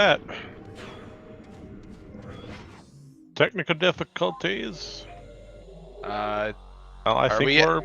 That. Technical difficulties. Uh, Well, I think we're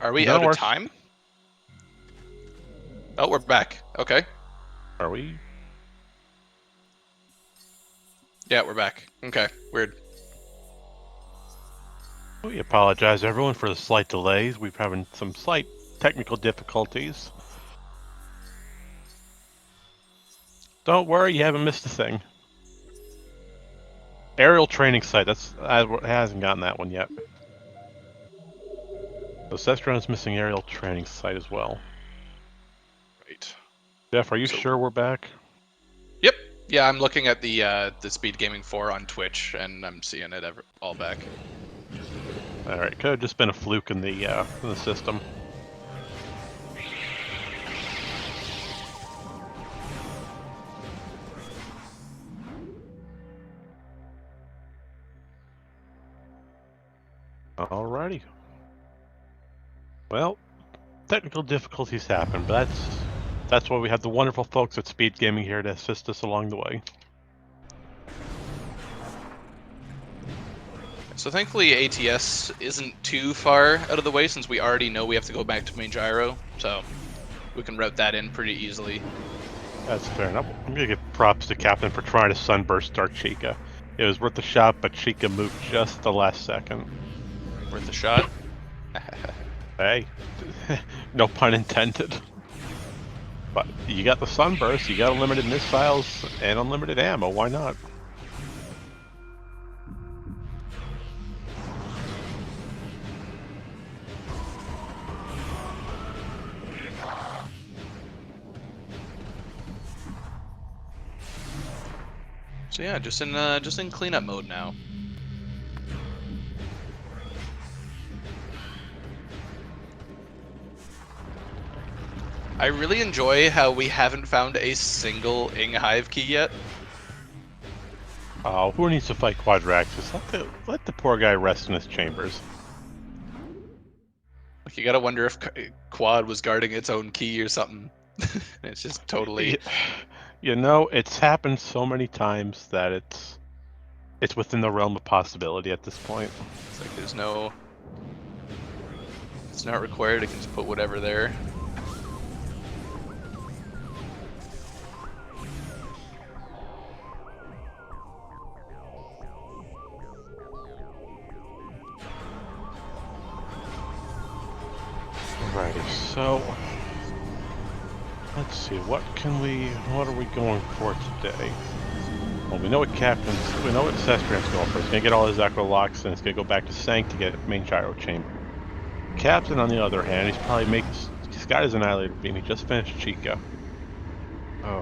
are we no, out of we're time? Oh, we're back. Okay. Are we? Yeah, we're back. Okay. Weird. We apologize, everyone, for the slight delays. We've having some slight technical difficulties. Don't worry, you haven't missed a thing. Aerial training site. Hasn't gotten that one yet. So Sestron's missing aerial training site as well. Right. Jeff, are you sure we're back? Yep. Yeah, I'm looking at the SpeedGaming 4 on Twitch, and I'm seeing it all back. All right, could have just been a fluke in the system. Alrighty. Well, technical difficulties happen, but that's why we have the wonderful folks at SpeedGaming here to assist us along the way. So thankfully ATS isn't too far out of the way since we already know we have to go back to main gyro, so we can route that in pretty easily. That's fair enough. I'm gonna give props to Captain for trying to sunburst Dark Chica. It was worth a shot, but Chica moved just the last second. Worth a shot? Hey, no pun intended. But you got the sunburst, you got unlimited missiles and unlimited ammo, why not? So yeah, just in cleanup mode now. I really enjoy how we haven't found a single Ing Hive key yet. Oh, who needs to fight Quadraxis? Let the poor guy rest in his chambers. Like, you gotta wonder if Quad was guarding its own key or something. It's just totally... You know, it's happened so many times that it's within the realm of possibility at this point. It's like there's no... It's not required, it can just put whatever there. Alrighty, so let's see, what are we going for today? Well, we know what Sestran's going for. He's gonna get all his Echo Locks and he's gonna go back to Sank to get main gyro chamber. Captain, on the other hand, he's got his Annihilator Beam. He just finished Chica. Oh,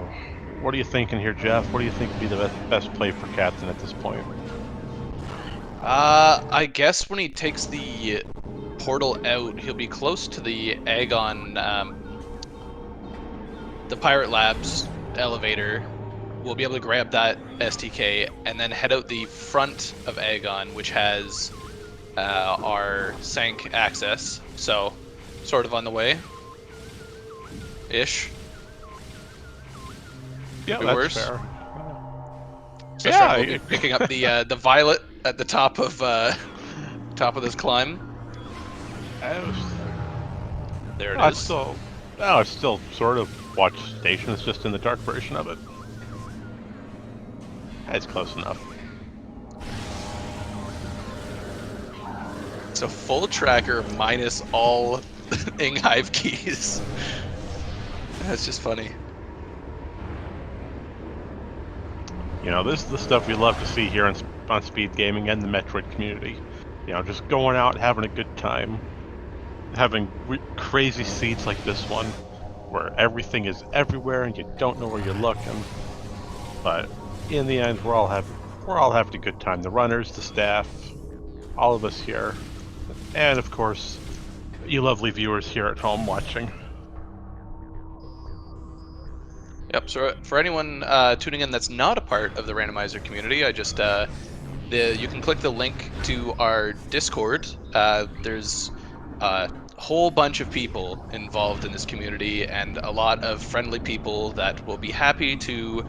what are you thinking here, Jeff? What do you think would be the best play for Captain at this point? I guess when he takes the portal out, he'll be close to the Agon, the Pirate Labs elevator. We'll be able to grab that STK and then head out the front of Agon, which has our Sank access. So, sort of on the way. Ish. Yeah, Could be that's worse. fair. So yeah, we'll be picking up the Violet at the top of this climb. There it is. I still sort of watch Station. It's just in the dark version of it. It's close enough. It's a full tracker minus all Ing Hive keys. That's just funny. You know, this is the stuff we love to see here on SpeedGaming and the Metroid community. You know, just going out, having a good time. Having crazy seeds like this one, where everything is everywhere and you don't know where you're looking. But in the end, we're all having a good time. The runners, the staff, all of us here, and of course, you lovely viewers here at home watching. Yep. So for anyone tuning in that's not a part of the Randomizer community, I just you can click the link to our Discord. There's a whole bunch of people involved in this community and a lot of friendly people that will be happy to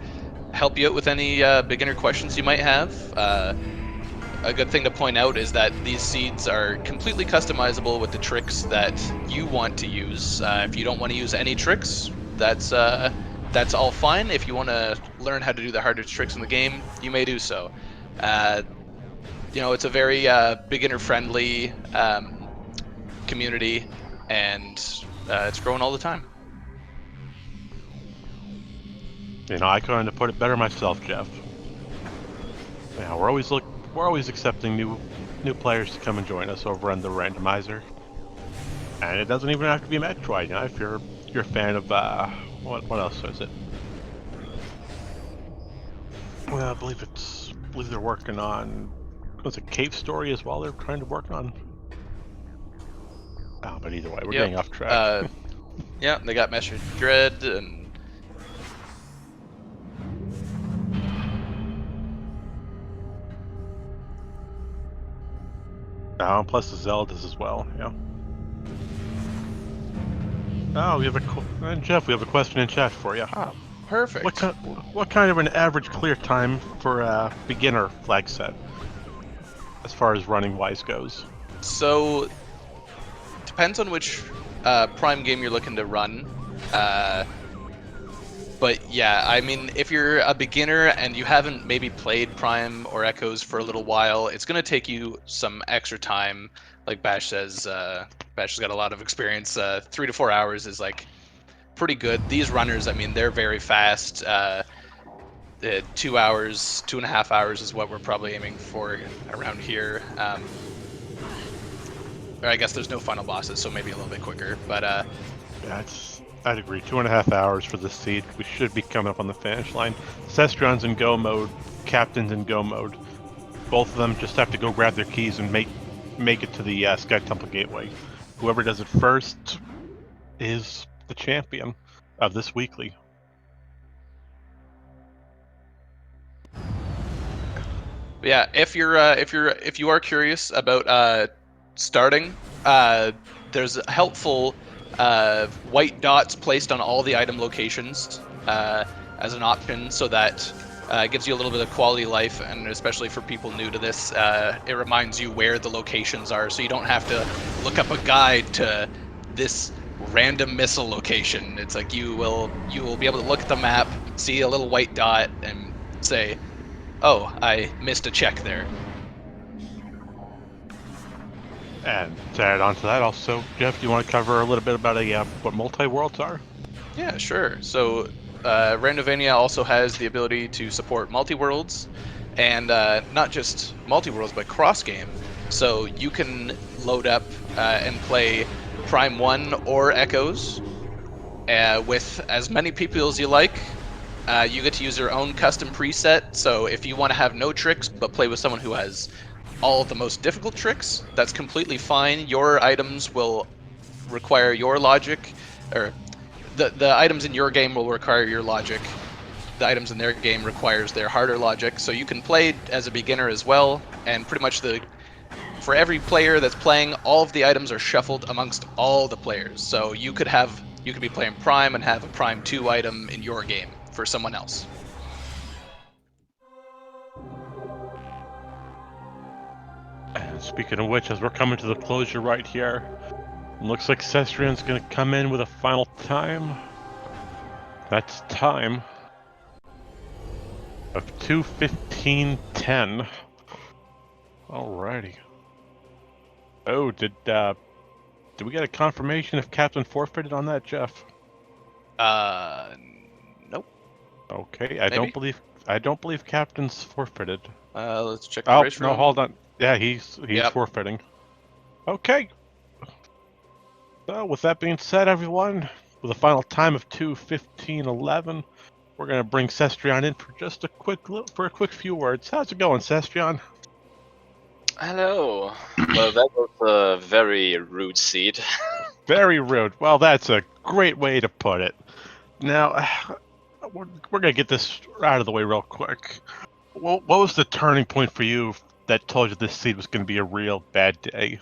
help you out with any beginner questions you might have. A good thing to point out is that these seeds are completely customizable with the tricks that you want to use. If you don't want to use any tricks, that's all fine. If you want to learn how to do the hardest tricks in the game, you may do so. It's a very beginner-friendly community, and it's growing all the time. I couldn't have put it better myself, Jeff. Yeah, we're always accepting new players to come and join us over on the Randomizer. And it doesn't even have to be Metroid, if you're a fan of what else is it? Well, I believe they're working on a Cave Story as well. They're trying to work on. Oh, but either way, we're getting off track. Yeah, they got Metroid Dread and. Plus the Zeldas as well. Yeah. Oh, Jeff, we have a question in chat for you. Ah, perfect. What kind of an average clear time for a beginner flag set, as far as running wise goes? So, depends on which Prime game you're looking to run. But yeah, I mean, if you're a beginner and you haven't maybe played Prime or Echoes for a little while, it's going to take you some extra time. Like Bash says, Bash has got a lot of experience. 3 to 4 hours is like pretty good. These runners, I mean, they're very fast. 2 hours, 2.5 hours is what we're probably aiming for around here. Or I guess there's no final bosses, so maybe a little bit quicker. But yeah, I'd agree. 2.5 hours for this seed. We should be coming up on the finish line. Cestrion's in go mode. Captain's in go mode. Both of them just have to go grab their keys and make it to the Sky Temple Gateway. Whoever does it first is the champion of this weekly. Yeah, if you are curious about starting, there's helpful white dots placed on all the item locations as an option, so that it gives you a little bit of quality life, and especially for people new to this, it reminds you where the locations are, so you don't have to look up a guide to this random missile location. It's like you will be able to look at the map, see a little white dot, and say, "Oh, I missed a check there." And to add on to that, also, Jeff, do you want to cover a little bit about what multi-worlds are? Yeah, sure. So, Randovania also has the ability to support multi-worlds, and not just multi-worlds, but cross-game. So you can load up and play Prime 1 or Echoes with as many people as you like. You get to use your own custom preset, so if you want to have no tricks, but play with someone who has all of the most difficult tricks, that's completely fine. Your items will require your logic, or the items in your game will require your logic. The items in their game requires their harder logic, so you can play as a beginner as well, and pretty much for every player that's playing, all of the items are shuffled amongst all the players. So you could be playing Prime and have a Prime 2 item in your game for someone else. And speaking of which, as we're coming to the closure right here, looks like Cestrion's going to come in with a final time. That's time of 2:15:10. Alrighty. Oh, did we get a confirmation if Captain forfeited on that, Jeff? Nope. Okay, I don't believe Captain's forfeited. Let's check the race room. No, hold on. Yeah, he's Yep. forfeiting. Okay. So, with that being said, everyone, with a final time of 2:15:11, we're gonna bring Cestrion in for just a quick few words. How's it going, Cestrion? Hello. Well, that was a very rude seed. Very rude. Well, that's a great way to put it. Now, we're gonna get this out of the way real quick. What was the turning point for you that told you this seed was gonna be a real bad day?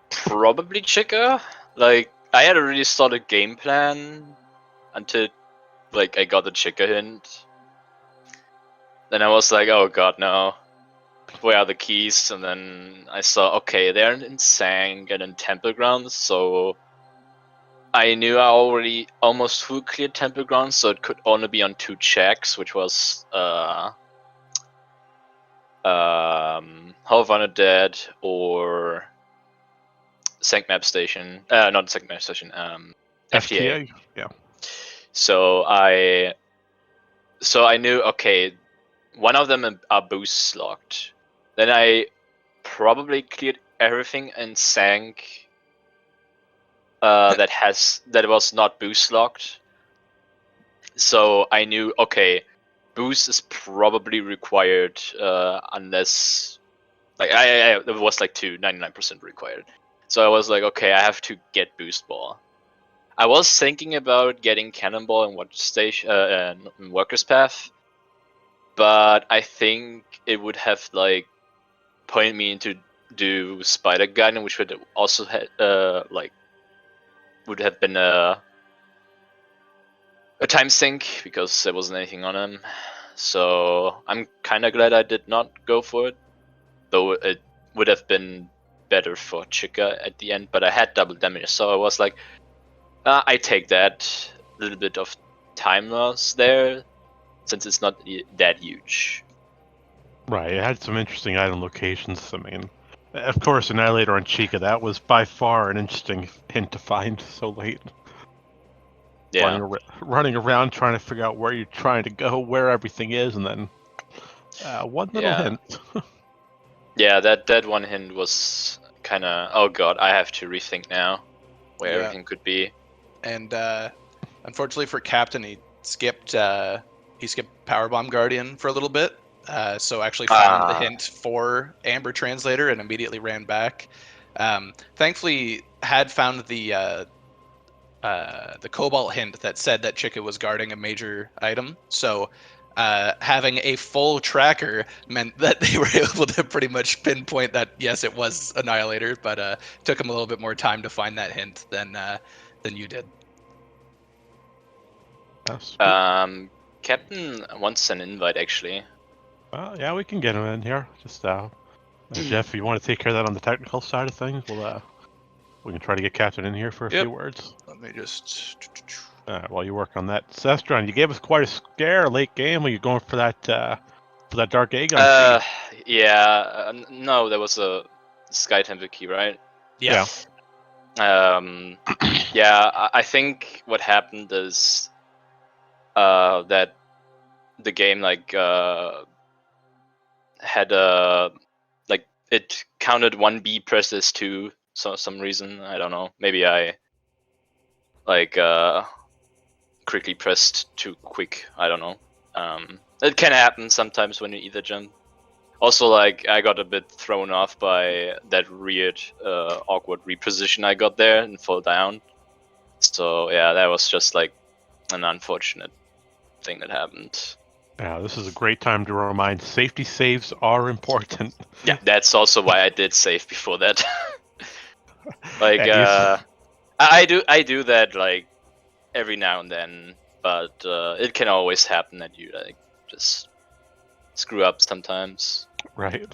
Probably Chica. Like, I had a really solid game plan until, like I got the Chica hint. Then I was like, oh god, no. Where are the keys? And then I saw, okay, they're in Sang and in Temple Grounds, so I knew I already almost full cleared Temple Grounds, so it could only be on 2 checks, which was Halvanna Dead or Sank Map Station. Not Sank Map Station. FTA. Yeah. So I knew, okay, one of them are boost locked. Then I probably cleared everything and sank that was not boost locked. So I knew, okay, boost is probably required unless like it was like 99% required. So I was like, okay, I have to get boost ball. I was thinking about getting cannonball in what station in workers path, but I think it would have like pointed me into do spider gun, which would also would have been a time sink because there wasn't anything on him. So I'm kind of glad I did not go for it, though it would have been better for Chica at the end. But I had double damage, so I was like, I take that little bit of time loss there, since it's not that huge. Right, it had some interesting item locations. I mean, of course, Annihilator on Chica, that was by far an interesting hint to find so late. Yeah. Running around trying to figure out where you're trying to go, where everything is, and then one little hint. Yeah, that one hint was kind of, oh god, I have to rethink now where everything could be. And unfortunately for Captain, he skipped Powerbomb Guardian for a little bit. So actually found the hint for Amber Translator and immediately ran back. Thankfully, had found the Cobalt hint that said that Chica was guarding a major item. So having a full tracker meant that they were able to pretty much pinpoint that yes, it was Annihilator, but took him a little bit more time to find that hint than you did. Captain wants an invite actually. Well, yeah, we can get him in here. Just Jeff, if you want to take care of that on the technical side of things, we can try to get Captain in here for a few words. Let me just. While you work on that, Sestron, you gave us quite a scare late game. Were you going for that Dark Aegon? Yeah. No, there was a Sky Temple key, right? Yeah. Yeah. I think what happened is that the game had it counted 1B press as 2, so some reason, I don't know. Maybe I quickly pressed too quick, I don't know. It can happen sometimes when you either jump. Also, I got a bit thrown off by that weird awkward reposition I got there and fall down. So yeah, that was just an unfortunate thing that happened. Yeah, this is a great time to remind safety saves are important. Yeah, that's also why I did save before that. I do that every now and then, but it can always happen that you just screw up sometimes. Right.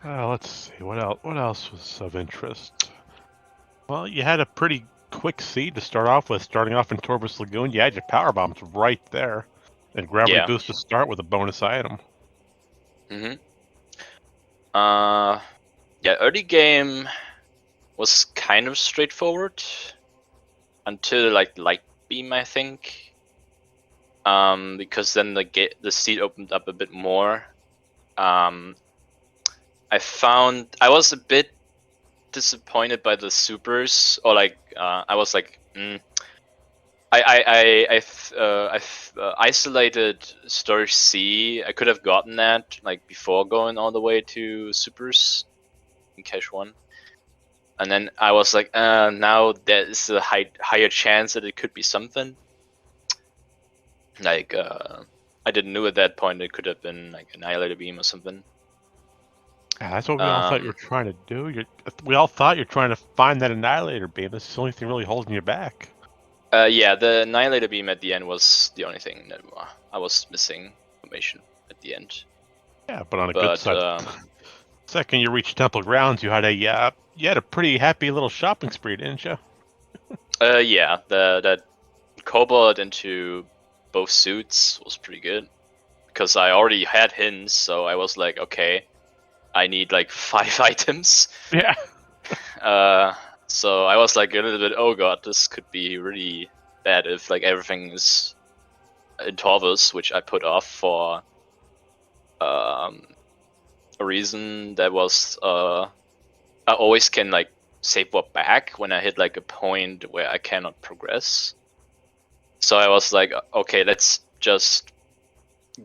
Let's see what else was of interest. Well, you had a pretty quick seed to start off with. Starting off in Torbus Lagoon, you had your power bombs right there. And gravity boost to start with a bonus item. Yeah, early game was kind of straightforward until light beam, I think. Because then the seed opened up a bit more. I was a bit disappointed by the supers, or I was I isolated storage C. I could have gotten that before going all the way to supers in cache 1, and then I was now there's a higher chance that it could be something. I didn't know at that point it could have been Annihilator Beam or something. Yeah, that's what we all thought you were trying to do. We all thought you're trying to find that Annihilator Beam. That's the only thing really holding you back. Yeah, the Annihilator beam at the end was the only thing that I was missing information at the end. Yeah, but on a good But side, second you reached Temple Grounds, you had a pretty happy little shopping spree, didn't you? yeah, that Cobalt into both suits was pretty good because I already had hints, so I was like, okay, I need like 5 items. Yeah. So I was like a little bit, oh god, this could be really bad if like everything is in Torvus, which I put off for a reason that was I always can like save warp back when I hit like a point where I cannot progress. So I was like, okay, let's just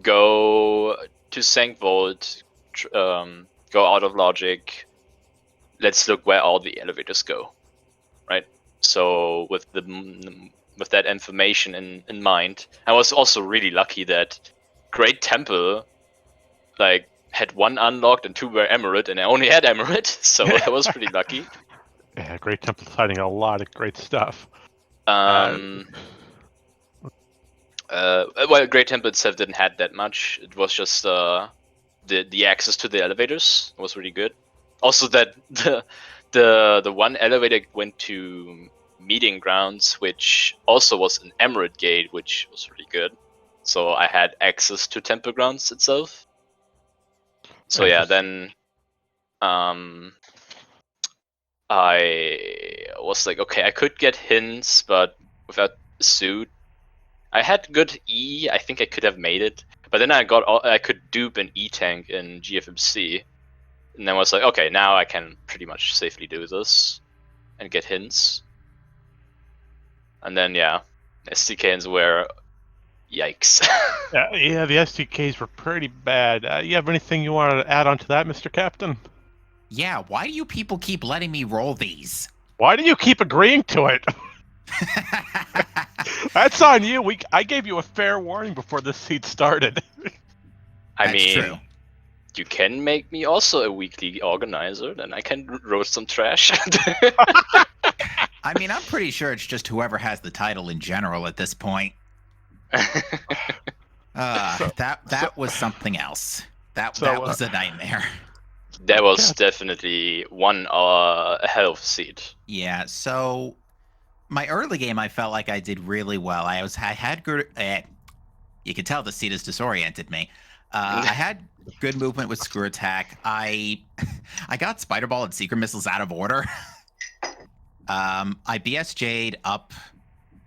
go to Sank Vault, go out of logic. Let's look where all the elevators go, right? So with that information in mind, I was also really lucky that Great Temple, like, had 1 unlocked and 2 were Emerald, and I only had Emerald, so I was pretty lucky. Yeah, Great Temple's hiding a lot of great stuff. Well, Great Temple itself didn't have that much. It was just the access to the elevators was really good. Also, that the one elevator went to Meeting Grounds, which also was an Emerald Gate, which was really good. So I had access to Temple Grounds itself. So yeah, then I was like, okay, I could get hints, but without a suit. I had good E. I think I could have made it, but then I could dupe an E tank in GFMC, and then I was like, okay, now I can pretty much safely do this and get hints. And then yeah, SDKs were yikes. Yeah, the SDKs were pretty bad. You have anything you want to add on to that, Mr. Captain? Yeah, why do you people keep letting me roll these? Why do you keep agreeing to it? That's on you. I gave you a fair warning before this seed started. I That's mean, true. you can make me also a weekly organizer, then I can roast some trash. I mean, I'm pretty sure it's just whoever has the title in general at this point. That was something else. That was a nightmare. That was definitely one a hell of a seed. Yeah, so my early game, I felt like I did really well. I had good. You can tell the seed has disoriented me. I had good movement with screw attack. I got Spider Ball and Secret Missiles out of order. I BSJ'd up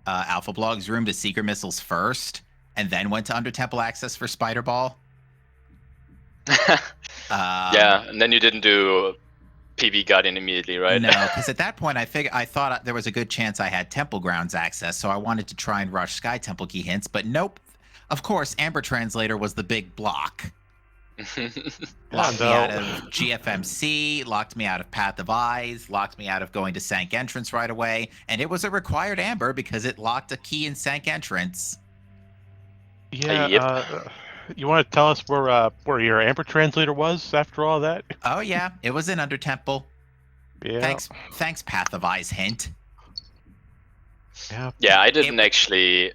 Alpha Blog's room to Secret Missiles first, and then went to Under Temple Access for Spider Ball. Yeah, and then you didn't do PB Guardian immediately, right? No, because at that point I thought there was a good chance I had Temple Grounds access, so I wanted to try and rush Sky Temple key hints, but nope. Of course, Amber Translator was the big block. Locked me out of GFMC, locked me out of Path of Eyes, locked me out of going to Sank Entrance right away, and it was a required Amber because it locked a key in Sank Entrance. Yeah, Yep. You want to tell us where your Amber Translator was after all that? Oh yeah, it was in Under Temple. Yeah. Thanks, Path of Eyes hint. Yeah. Yeah, I didn't actually.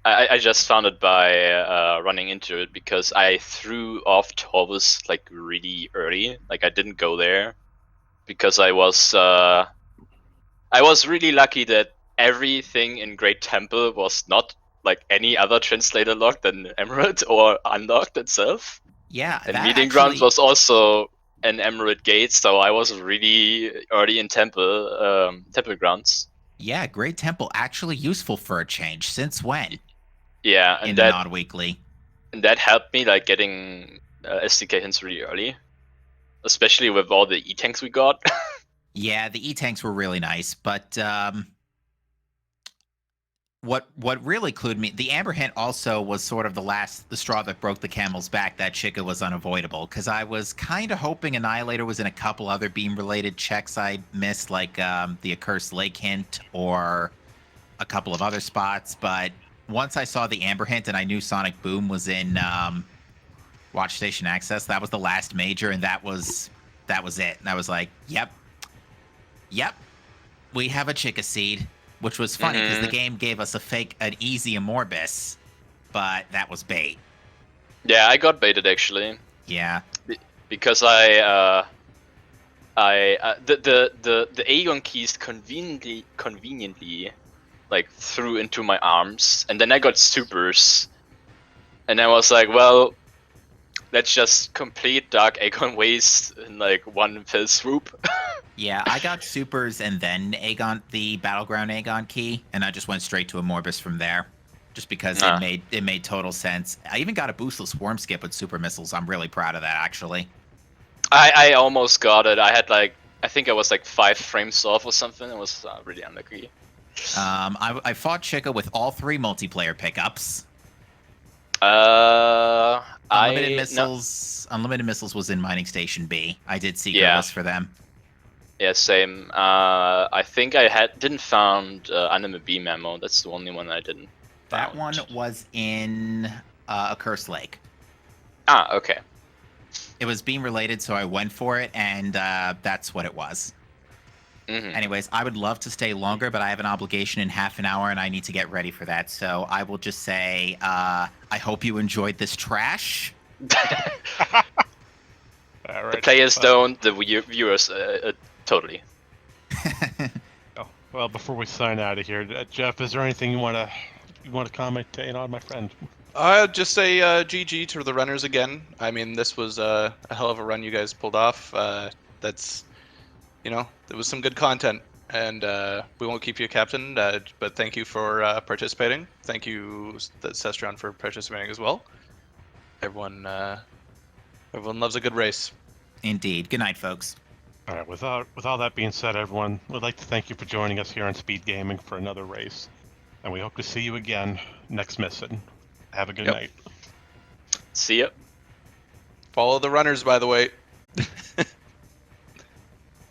I just found it by running into it because I threw off Torvus like really early. Like I didn't go there because I was really lucky that everything in Great Temple was not like any other translator locked than Emerald or unlocked itself. Yeah, And Meeting Grounds was also an Emerald Gate, so I was really early in Temple Grounds. Yeah, Great Temple actually useful for a change. Since when? Yeah, and in the non-weekly. And that helped me like getting SDK hints really early, especially with all the E-tanks we got. Yeah, the E-tanks were really nice, but what really clued me, the Amber hint also was sort of the straw that broke the camel's back. That Chica was unavoidable because I was kind of hoping Annihilator was in a couple other beam-related checks I missed, like the Accursed Lake hint or a couple of other spots, but once I saw the Amber hint and I knew Sonic Boom was in Watch Station Access, that was the last major, and that was it. And I was like, yep, we have a Chica seed. which was funny because the game gave us an easy Amorbis, but that was bait. Yeah, I got baited actually. Yeah. Because the Aegon keys conveniently like threw into my arms, and then I got supers, and I was like, well, let's just complete Dark Aegon Waste in like one fell swoop. Yeah, I got supers and then the Battleground Aegon key, and I just went straight to Amorbis from there, just because it made total sense. I even got a boostless Swarm Skip with super missiles. I'm really proud of that, actually. I almost got it. I had like, I think I was like 5 frames off or something. It was really unlucky. I fought Chica with all 3 multiplayer pickups. Unlimited missiles was in Mining Station B. I did secret list for them. Yeah, same. I think I didn't found Anime B memo. That's the only one I didn't. That one was in a Cursed Lake. Ah, okay. It was beam related, so I went for it, and that's what it was. Mm-hmm. Anyways, I would love to stay longer, but I have an obligation in half an hour, and I need to get ready for that. So I will just say, I hope you enjoyed this trash. All right. The players don't, the viewers totally. Oh, well, before we sign out of here, Jeff, is there anything you want to comment on, my friend? Just say GG to the runners again. I mean, this was a hell of a run you guys pulled off. That's, there was some good content, and we won't keep you captain, but thank you for participating. Thank you, Sestron, for participating as well. Everyone loves a good race. Indeed. Good night, folks. All right. With all that being said, everyone, we'd like to thank you for joining us here on Speed Gaming for another race, and we hope to see you again next mission. Have a good night. See ya. Follow the runners, by the way.